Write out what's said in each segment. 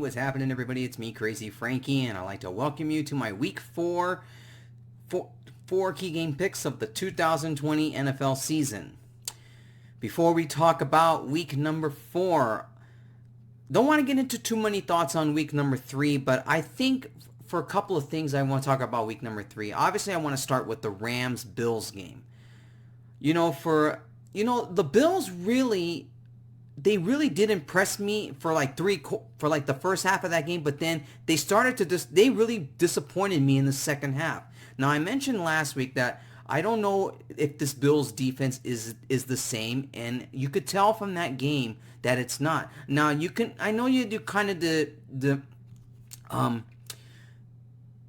what's happening, everybody? It's me, Crazyfrankie, and I'd like to welcome you to my Week 4 four key game picks of the 2020 NFL season. Before we talk about Week number 4, don't want to get into too many thoughts on Week number 3, but I think for a couple of things I want to talk about Week number 3. Obviously, I want to start with the Rams-Bills game. The Bills really did impress me for the first half of that game, but then they really disappointed me in the second half. Now, I mentioned last week that I don't know if this Bills defense is the same, and you could tell from that game that it's not. Now, I know you do kind of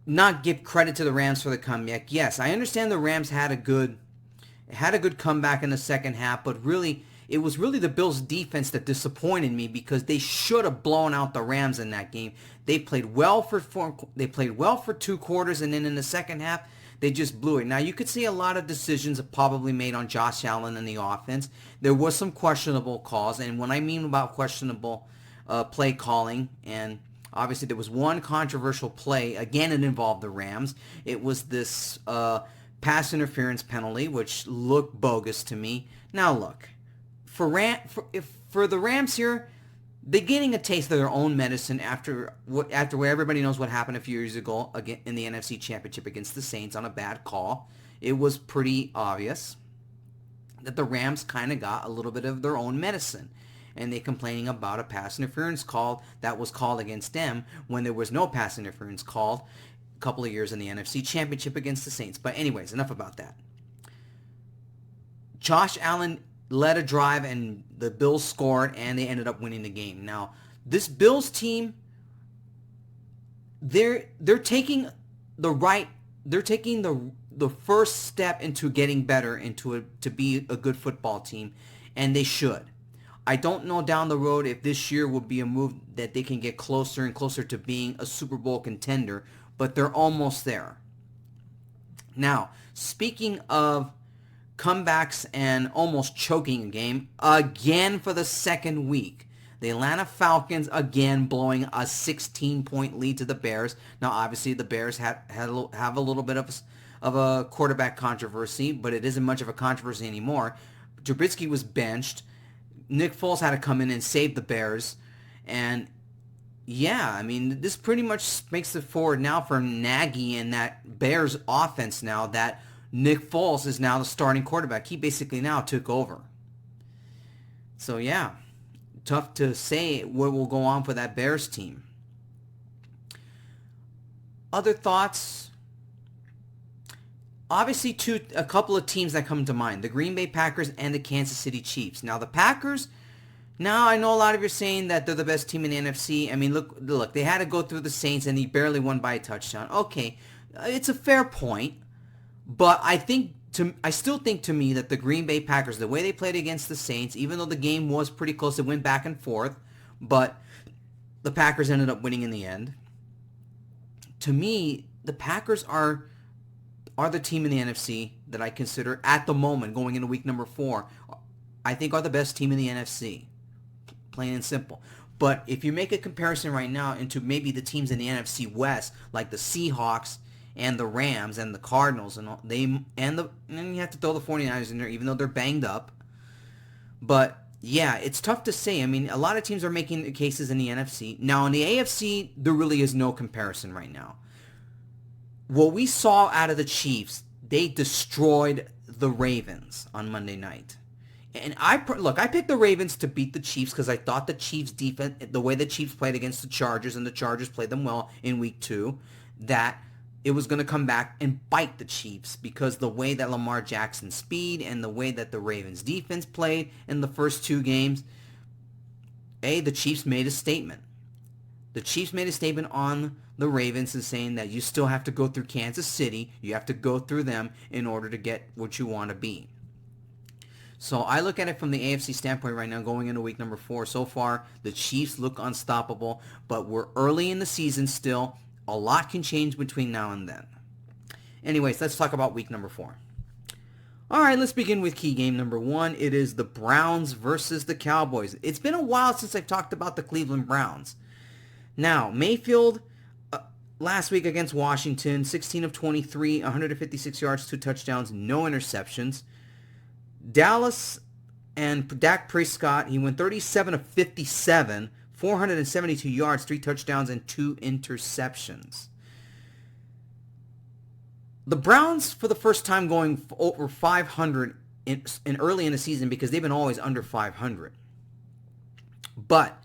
not give credit to the Rams for the comeback. Yes, I understand the Rams had a good comeback in the second half, but really, it was really the Bills' defense that disappointed me because they should have blown out the Rams in that game. They played well for 2 quarters, and then in the second half, they just blew it. Now, you could see a lot of decisions probably made on Josh Allen and the offense. There was some questionable calls, and when I mean about questionable play calling, and obviously there was one controversial play. Again, it involved the Rams. It was this pass interference penalty, which looked bogus to me. Now, look. For the Rams here, they're getting a taste of their own medicine after where everybody knows what happened a few years ago again in the NFC Championship against the Saints on a bad call. It was pretty obvious that the Rams kind of got a little bit of their own medicine, and they're complaining about a pass interference call that was called against them when there was no pass interference called a couple of years in the NFC Championship against the Saints. But anyways, enough about that. Josh Allen led a drive, and the Bills scored, and they ended up winning the game. Now, this Bills team, they're taking the first step into getting better, to be a good football team, and they should. I don't know down the road if this year will be a move that they can get closer and closer to being a Super Bowl contender, but they're almost there. Now, speaking of comebacks and almost choking a game again for the second week, the Atlanta Falcons again blowing a 16-point lead to the Bears. Now, obviously, the Bears have a little bit of a quarterback controversy, but it isn't much of a controversy anymore. Trubisky was benched. Nick Foles had to come in and save the Bears, and yeah, I mean, this pretty much makes it forward now for Nagy and that Bears offense now that Nick Foles is now the starting quarterback. He basically now took over. So yeah, tough to say what will go on for that Bears team. Other thoughts? Obviously, a couple of teams that come to mind. The Green Bay Packers and the Kansas City Chiefs. Now, the Packers, now I know a lot of you are saying that they're the best team in the NFC. I mean, look, they had to go through the Saints, and they barely won by a touchdown. Okay, it's a fair point. But I still think to me that the Green Bay Packers, the way they played against the Saints, even though the game was pretty close, it went back and forth, but the Packers ended up winning in the end. To me, the Packers are the team in the NFC that I consider at the moment, going into week number 4, I think are the best team in the NFC, plain and simple. But if you make a comparison right now into maybe the teams in the NFC West, like the Seahawks and the Rams and the Cardinals, and then you have to throw the 49ers in there, even though they're banged up. But yeah, it's tough to say. I mean, a lot of teams are making cases in the NFC. Now, in the AFC, there really is no comparison right now. What we saw out of the Chiefs, they destroyed the Ravens on Monday night. And I picked the Ravens to beat the Chiefs because I thought the Chiefs' defense, the way the Chiefs played against the Chargers, and the Chargers played them well in week 2, that it was going to come back and bite the Chiefs because the way that Lamar Jackson's speed and the way that the Ravens defense played in the first 2 games, the Chiefs made a statement. The Chiefs made a statement on the Ravens and saying that you still have to go through Kansas City. You have to go through them in order to get what you want to be. So I look at it from the AFC standpoint right now going into week number 4. So far, the Chiefs look unstoppable, but we're early in the season still. A lot can change between now and then. Anyways, let's talk about week number 4. All right, let's begin with key game number 1. It is the Browns versus the Cowboys. It's been a while since I've talked about the Cleveland Browns. Now, Mayfield last week against Washington, 16 of 23, 156 yards, 2 touchdowns, no interceptions. Dallas and Dak Prescott, he went 37 of 57, 472 yards, 3 touchdowns, and 2 interceptions. The Browns, for the first time, going over 500 in early in the season because they've been always under 500. But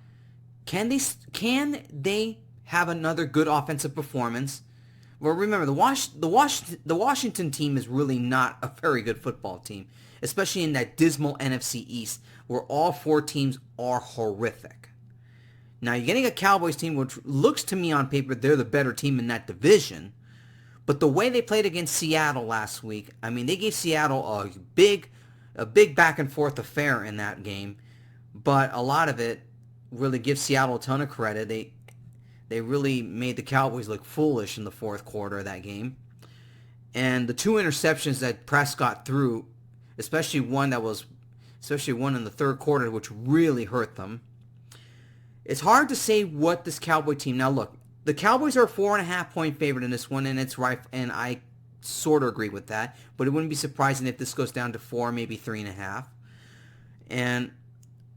can they have another good offensive performance? Well, remember, the Washington team is really not a very good football team, especially in that dismal NFC East where all 4 teams are horrific. Now, you're getting a Cowboys team which looks to me on paper they're the better team in that division. But the way they played against Seattle last week, I mean, they gave Seattle a big back and forth affair in that game. But a lot of it really gives Seattle a ton of credit. They really made the Cowboys look foolish in the fourth quarter of that game. And the 2 interceptions that Prescott threw, especially one in the third quarter, which really hurt them. It's hard to say what this Cowboy team. Now look, the Cowboys are a 4.5-point favorite in this one, and it's right, and I sort of agree with that. But it wouldn't be surprising if this goes down to 4, maybe 3.5. And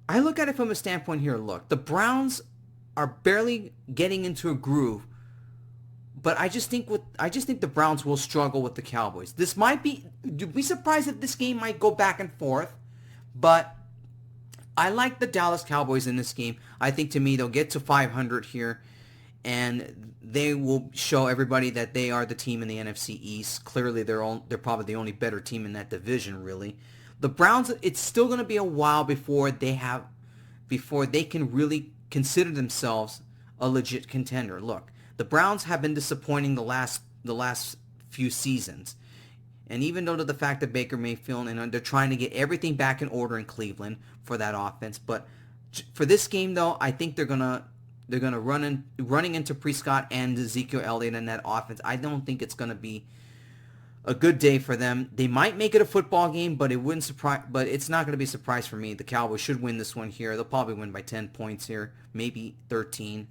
I look at it from a standpoint here. Look, the Browns are barely getting into a groove, but I just think the Browns will struggle with the Cowboys. You'd be surprised if this game might go back and forth, but I like the Dallas Cowboys in this game. I think, to me, they'll get to 500 here, and they will show everybody that they are the team in the NFC East. Clearly, they're probably the only better team in that division, really. The Browns, it's still going to be a while before they can really consider themselves a legit contender. Look, the Browns have been disappointing the last few seasons. And even though to the fact that Baker Mayfield, and they're trying to get everything back in order in Cleveland for that offense, but for this game though, I think they're gonna running into Prescott and Ezekiel Elliott in that offense. I don't think it's gonna be a good day for them. They might make it a football game, but it's not going to be a surprise for me. The Cowboys should win this one here. They'll probably win by 10 points here, maybe 13.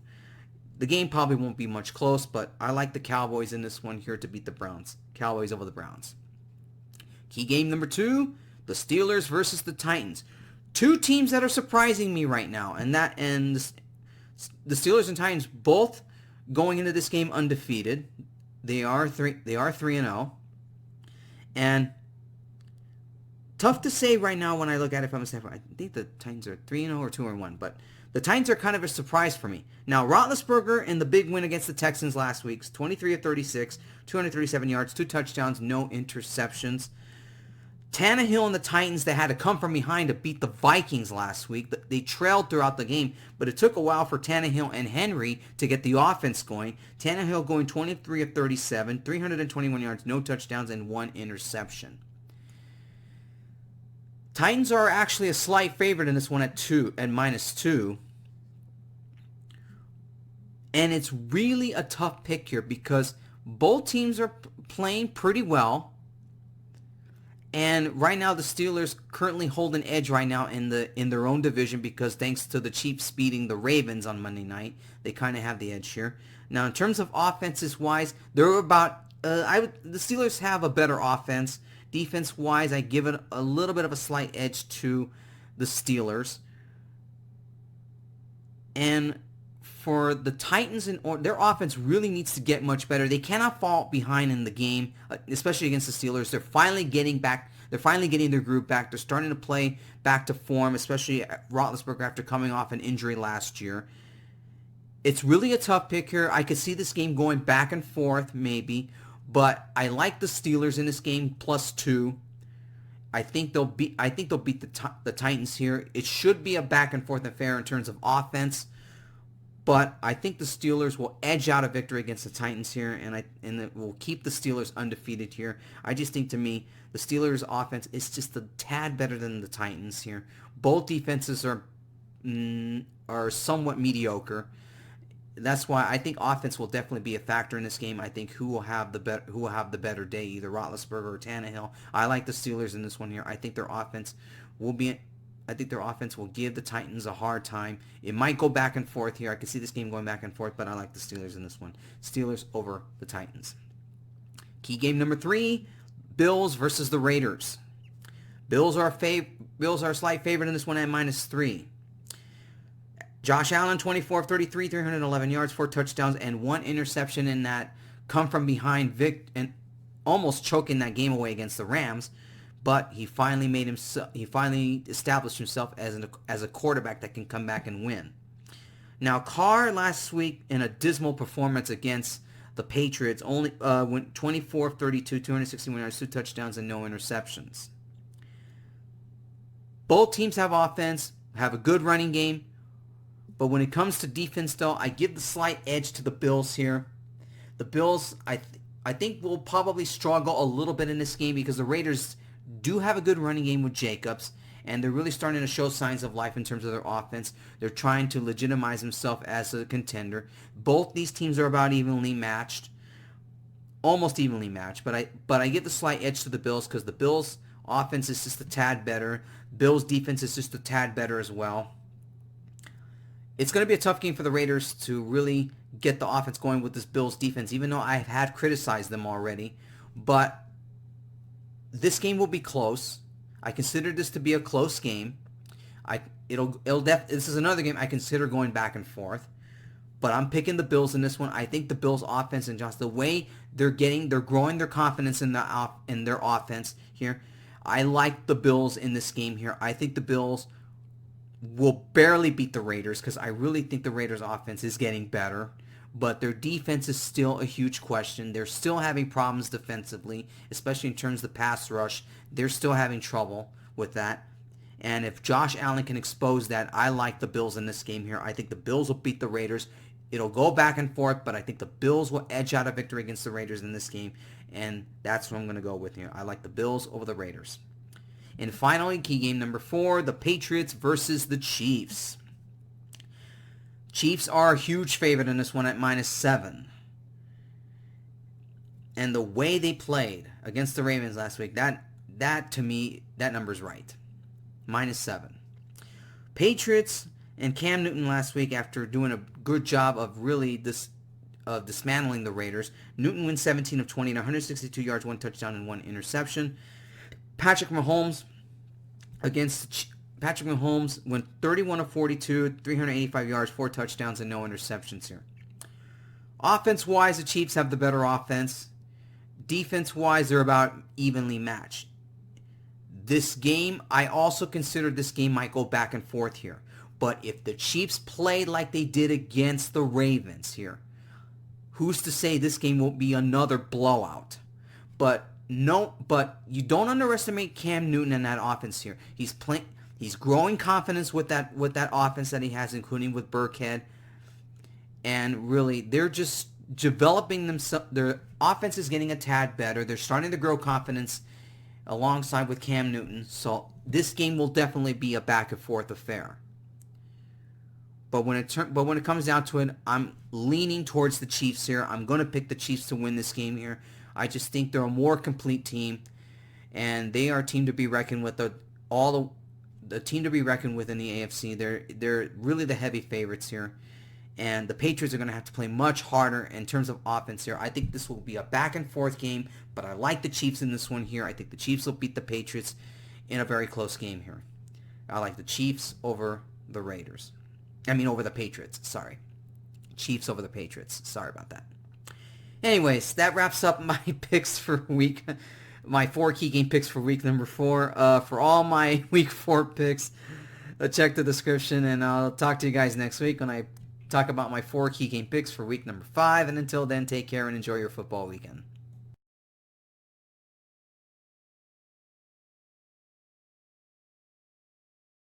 The game probably won't be much close, but I like the Cowboys in this one here to beat the Browns. Cowboys over the Browns. Key game number 2, the Steelers versus the Titans. 2 teams that are surprising me right now, and the Steelers and Titans both going into this game undefeated. They are 3-0. And tough to say right now when I look at it from a standpoint. I think the Titans are 3-0 or 2-1, but the Titans are kind of a surprise for me. Now, Roethlisberger in the big win against the Texans last week, 23 of 36, 237 yards, 2 touchdowns, no interceptions. Tannehill and the Titans, they had to come from behind to beat the Vikings last week. They trailed throughout the game, but it took a while for Tannehill and Henry to get the offense going. Tannehill going 23 of 37, 321 yards, no touchdowns, and 1 interception. Titans are actually a slight favorite in this one at -2. And it's really a tough pick here because both teams are playing pretty well. And right now, the Steelers currently hold an edge right now in their own division because thanks to the Chiefs beating the Ravens on Monday night, they kind of have the edge here. Now, in terms of offenses wise, they're about the Steelers have a better offense. Defense wise, I give it a little bit of a slight edge to the Steelers. And for the Titans, their offense really needs to get much better. They cannot fall behind in the game, especially against the Steelers. They're finally getting back. They're finally getting their group back. They're starting to play back to form, especially Roethlisberger after coming off an injury last year. It's really a tough pick here. I could see this game going back and forth maybe, but I like the Steelers in this game +2. I think they'll beat the Titans here. It should be a back and forth affair in terms of offense. But I think the Steelers will edge out a victory against the Titans here, and it will keep the Steelers undefeated here. I just think, to me, the Steelers' offense is just a tad better than the Titans here. Both defenses are somewhat mediocre. That's why I think offense will definitely be a factor in this game. I think who will have the better day, either Roethlisberger or Tannehill. I like the Steelers in this one here. I think their offense will be I think their offense will give the Titans a hard time. It might go back and forth here. I can see this game going back and forth, but I like the Steelers in this one. Steelers over the Titans. Key game number 3, Bills versus the Raiders. Bills are a slight favorite in this one at -3. Josh Allen, 24 of 33, 311 yards, 4 touchdowns, and 1 interception in that come from behind and almost choking that game away against the Rams. But he finally established himself as a quarterback that can come back and win. Now, Carr last week in a dismal performance against the Patriots only went 24 of 32, 261 yards, 2 touchdowns, and no interceptions. Both teams have offense, have a good running game. But when it comes to defense, though, I give the slight edge to the Bills here. The Bills, I think, will probably struggle a little bit in this game because the Raiders do have a good running game with Jacobs, and they're really starting to show signs of life in terms of their offense. They're trying to legitimize themselves as a contender. Both these teams are about evenly matched, almost evenly matched. But I give the slight edge to the Bills because the Bills' offense is just a tad better. Bills' defense is just a tad better as well. It's going to be a tough game for the Raiders to really get the offense going with this Bills defense, even though I had criticized them already. But this game will be close. I consider this to be a close game. This is another game I consider going back and forth. But I'm picking the Bills in this one. I think the Bills offense and just the way they're growing their confidence in their offense here. I like the Bills in this game here. I think the Bills will barely beat the Raiders because I really think the Raiders' offense is getting better. But their defense is still a huge question. They're still having problems defensively, especially in terms of the pass rush. They're still having trouble with that. And if Josh Allen can expose that, I like the Bills in this game here. I think the Bills will beat the Raiders. It'll go back and forth, but I think the Bills will edge out a victory against the Raiders in this game. And that's what I'm going to go with here. I like the Bills over the Raiders. And finally, key game number 4, the Patriots versus the Chiefs. Chiefs are a huge favorite in this one at -7. And the way they played against the Ravens last week, that to me, that number's right. -7. Patriots and Cam Newton last week, after doing a good job of really dismantling the Raiders, Newton went 17 of 20, 162 yards, 1 touchdown, and 1 interception. Patrick Mahomes went 31 of 42, 385 yards, 4 touchdowns, and no interceptions here. Offense-wise, the Chiefs have the better offense. Defense-wise, they're about evenly matched. This game, I also consider this game might go back and forth here. But if the Chiefs play like they did against the Ravens here, who's to say this game won't be another blowout? But you don't underestimate Cam Newton and that offense here. He's growing confidence with that offense that he has, including with Burkhead. And really, they're just developing themselves. Their offense is getting a tad better. They're starting to grow confidence alongside with Cam Newton. So this game will definitely be a back and forth affair. But when it comes down to it, I'm leaning towards the Chiefs here. I'm going to pick the Chiefs to win this game here. I just think they're a more complete team, and they are a team to be reckoned with. The team to be reckoned with in the AFC. They're really the heavy favorites here, and the Patriots are going to have to play much harder in terms of offense here. I think this will be a back and forth game, but I like the Chiefs in this one here. I think the Chiefs will beat the Patriots in a very close game here. I like the Chiefs over the Raiders. Over the Patriots. Sorry. Chiefs over the Patriots. Sorry about that. Anyways, that wraps up my picks for my 4 key game picks for week number 4. For all my week 4 picks, check the description, and I'll talk to you guys next week when I talk about my 4 key game picks for week number 5. And until then, take care and enjoy your football weekend.